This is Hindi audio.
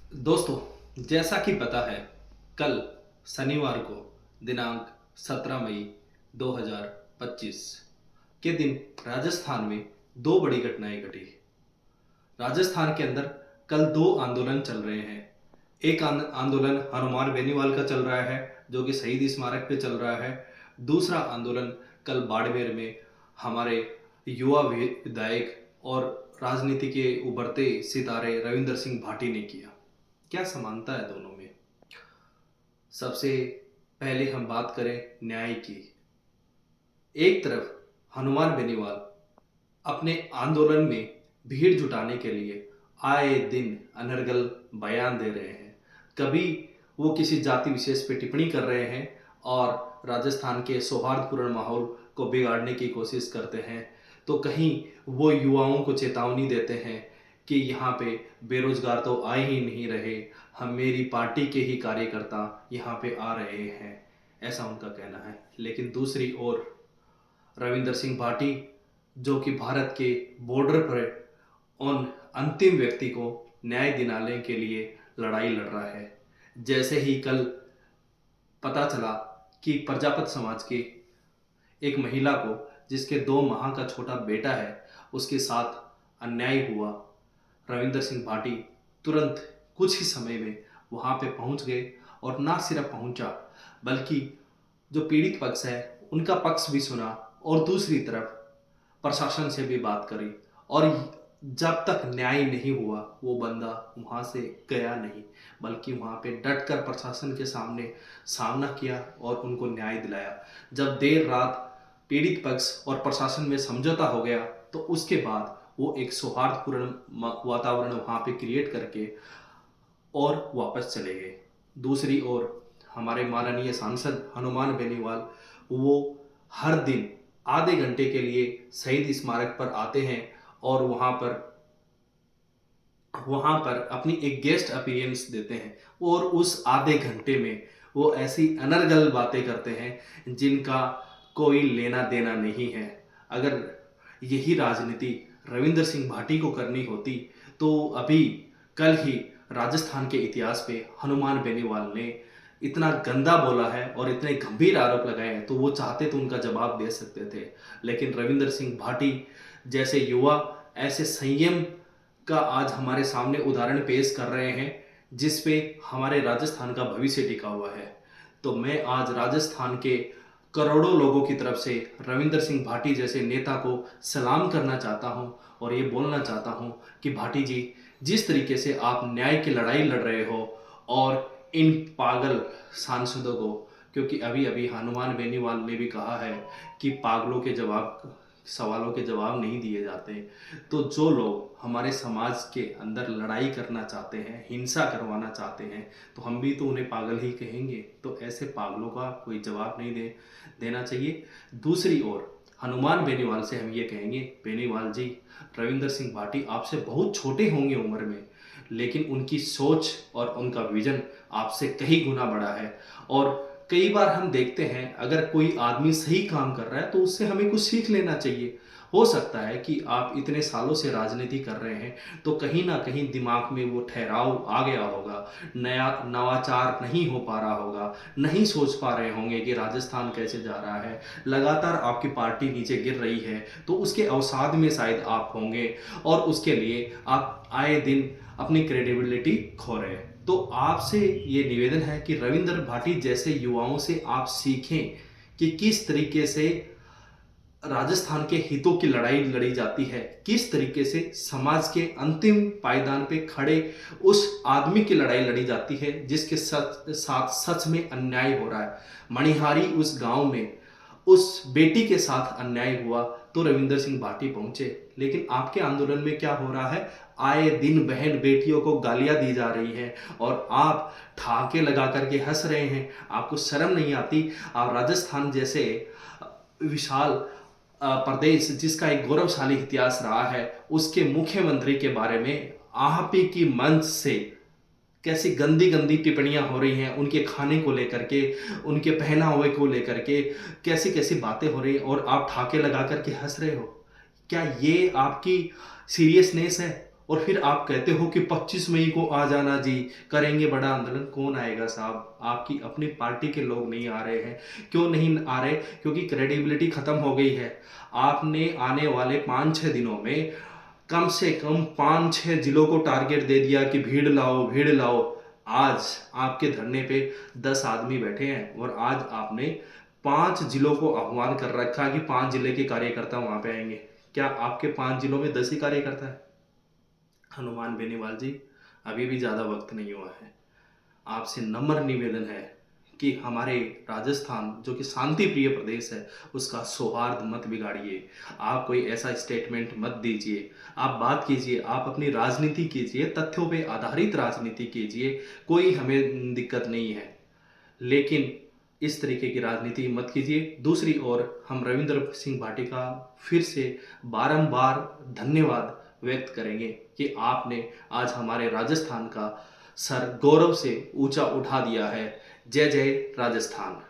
दोस्तों, जैसा कि पता है, कल शनिवार को दिनांक 17 मई 2025 के दिन राजस्थान में दो बड़ी घटनाएं घटी। राजस्थान के अंदर कल दो आंदोलन चल रहे हैं। एक आंदोलन हनुमान बेनीवाल का चल रहा है, जो कि शहीद स्मारक पे चल रहा है। दूसरा आंदोलन कल बाड़मेर में हमारे युवा विधायक और राजनीति के उभरते सितारे रविंदर सिंह भाटी ने किया। क्या समानता है दोनों में? सबसे पहले हम बात करें न्याय की। एक तरफ हनुमान बेनीवाल अपने आंदोलन में भीड़ जुटाने के लिए आए दिन अनर्गल बयान दे रहे हैं। कभी वो किसी जाति विशेष पे टिप्पणी कर रहे हैं और राजस्थान के सौहार्दपूर्ण माहौल को बिगाड़ने की कोशिश करते हैं, तो कहीं वो युवाओं को चेतावनी देते हैं कि यहाँ पे बेरोजगार तो आ ही नहीं रहे, हम मेरी पार्टी के ही कार्यकर्ता यहाँ पे आ रहे हैं, ऐसा उनका कहना है। लेकिन दूसरी ओर रविंदर सिंह भाटी, जो कि भारत के बॉर्डर पर उन अंतिम व्यक्ति को न्याय दिलाने के लिए लड़ाई लड़ रहा है। जैसे ही कल पता चला कि प्रजापत समाज की एक महिला को, जिसके 2 माह का छोटा बेटा है, उसके साथ अन्याय हुआ, रविंदर सिंह भाटी तुरंत कुछ ही समय में वहाँ पे पहुँच गए और ना सिर्फ पहुँचा, बल्कि जो पीड़ित पक्ष है उनका पक्ष भी सुना और दूसरी तरफ प्रशासन से भी बात करी। और जब तक न्याय नहीं हुआ वो बंदा वहाँ से गया नहीं, बल्कि वहाँ पे डट कर प्रशासन के सामने सामना किया और उनको न्याय दिलाया। जब देर रात पीड़ित पक्ष और प्रशासन में समझौता हो गया, तो उसके बाद वो एक सौहार्दपूर्ण वातावरण वहाँ पे क्रिएट करके और वापस चले गए। दूसरी ओर हमारे माननीय सांसद हनुमान बेनीवाल, वो हर दिन आधे घंटे के लिए शहीद स्मारक पर आते हैं और वहाँ पर अपनी एक गेस्ट अपीयरेंस देते हैं और उस आधे घंटे में वो ऐसी अनर्गल बातें करते हैं जिनका कोई लेना देना नहीं है। अगर यही राजनीति रविंदर सिंह भाटी को करनी होती, तो अभी कल ही राजस्थान के इतिहास पे हनुमान बेनीवाल ने इतना गंदा बोला है और इतने गंभीर आरोप लगाए हैं, तो वो चाहते तो उनका जवाब दे सकते थे। लेकिन रविंदर सिंह भाटी जैसे युवा ऐसे संयम का आज हमारे सामने उदाहरण पेश कर रहे हैं, जिस पे हमारे राजस्थान का भविष्य टिका हुआ है। तो मैं आज राजस्थान के करोड़ों लोगों की तरफ से रविंदर सिंह भाटी जैसे नेता को सलाम करना चाहता हूं और ये बोलना चाहता हूं कि भाटी जी, जिस तरीके से आप न्याय की लड़ाई लड़ रहे हो और इन पागल सांसदों को, क्योंकि अभी अभी हनुमान बेनीवाल ने भी कहा है कि पागलों के सवालों के जवाब नहीं दिए जाते, तो जो लोग हमारे समाज के अंदर लड़ाई करना चाहते हैं, हिंसा करवाना चाहते हैं, तो हम भी तो उन्हें पागल ही कहेंगे। तो ऐसे पागलों का कोई जवाब नहीं देना चाहिए। दूसरी ओर हनुमान बेनीवाल से हम ये कहेंगे, बेनीवाल जी, रविंदर सिंह भाटी आपसे बहुत छोटे होंगे उम्र में, लेकिन उनकी सोच और उनका विजन आपसे कई गुना बड़ा है। और कई बार हम देखते हैं, अगर कोई आदमी सही काम कर रहा है तो उससे हमें कुछ सीख लेना चाहिए। हो सकता है कि आप इतने सालों से राजनीति कर रहे हैं, तो कहीं ना कहीं दिमाग में वो ठहराव आ गया होगा, नया नवाचार नहीं हो पा रहा होगा, नहीं सोच पा रहे होंगे कि राजस्थान कैसे जा रहा है, लगातार आपकी पार्टी नीचे गिर रही है, तो उसके अवसाद में शायद आप होंगे और उसके लिए आप आए दिन अपनी क्रेडिबिलिटी खो रहे हैं। तो आपसे ये निवेदन है कि रविंद्र भाटी जैसे युवाओं से आप सीखें कि किस तरीके से राजस्थान के हितों की लड़ाई लड़ी जाती है, किस तरीके से समाज के अंतिम पायदान पे खड़े उस आदमी की लड़ाई लड़ी जाती है जिसके साथ सच में अन्याय हो रहा है। मणिहारी उस गांव में उस बेटी के साथ अन्याय हुआ तो रविंदर सिंह भाटी पहुंचे, लेकिन आपके आंदोलन में क्या हो रहा है? आए दिन बहन बेटियों को गालियां दी जा रही हैं और आप ठहाके लगा करके हंस रहे हैं। आपको शर्म नहीं आती? आप राजस्थान जैसे विशाल प्रदेश, जिसका एक गौरवशाली इतिहास रहा है, उसके मुख्यमंत्री के बारे में आप ही की मंच से कैसी गंदी गंदी टिप्पणियां हो रही हैं, उनके खाने को लेकर के, उनके पहनावे को लेकर के कैसी कैसी बातें हो रही हैं और आप ठाके लगा करके हंस रहे हो। क्या ये आपकी सीरियसनेस है? और फिर आप कहते हो कि 25 मई को आ जाना जी, करेंगे बड़ा आंदोलन। कौन आएगा साहब? आपकी अपनी पार्टी के लोग नहीं आ रहे हैं। क्यों नहीं आ रहे? क्योंकि क्रेडिबिलिटी खत्म हो गई है। आपने आने वाले 5-6 दिनों में कम से कम 5-6 जिलों को टारगेट दे दिया कि भीड़ लाओ, भीड़ लाओ। आज आपके धरने पे 10 आदमी बैठे हैं और आज आपने 5 जिलों को आह्वान कर रखा है कि 5 जिले के कार्यकर्ता वहां पे आएंगे। क्या आपके 5 जिलों में 10 ही कार्यकर्ता है? हनुमान बेनीवाल जी, अभी भी ज़्यादा वक्त नहीं हुआ है। आपसे नम्र निवेदन है कि हमारे राजस्थान जो कि शांति प्रिय प्रदेश है उसका सौहार्द मत बिगाड़िए। आप कोई ऐसा स्टेटमेंट मत दीजिए। आप बात कीजिए, आप अपनी राजनीति कीजिए, तथ्यों पे आधारित राजनीति कीजिए, कोई हमें दिक्कत नहीं है। लेकिन इस तरीके की राजनीति मत कीजिए। दूसरी ओर हम रविंद्र सिंह भाटी का फिर से बारंबार धन्यवाद व्यक्त करेंगे कि आपने आज हमारे राजस्थान का सर गौरव से ऊंचा उठा दिया है। जय जय राजस्थान।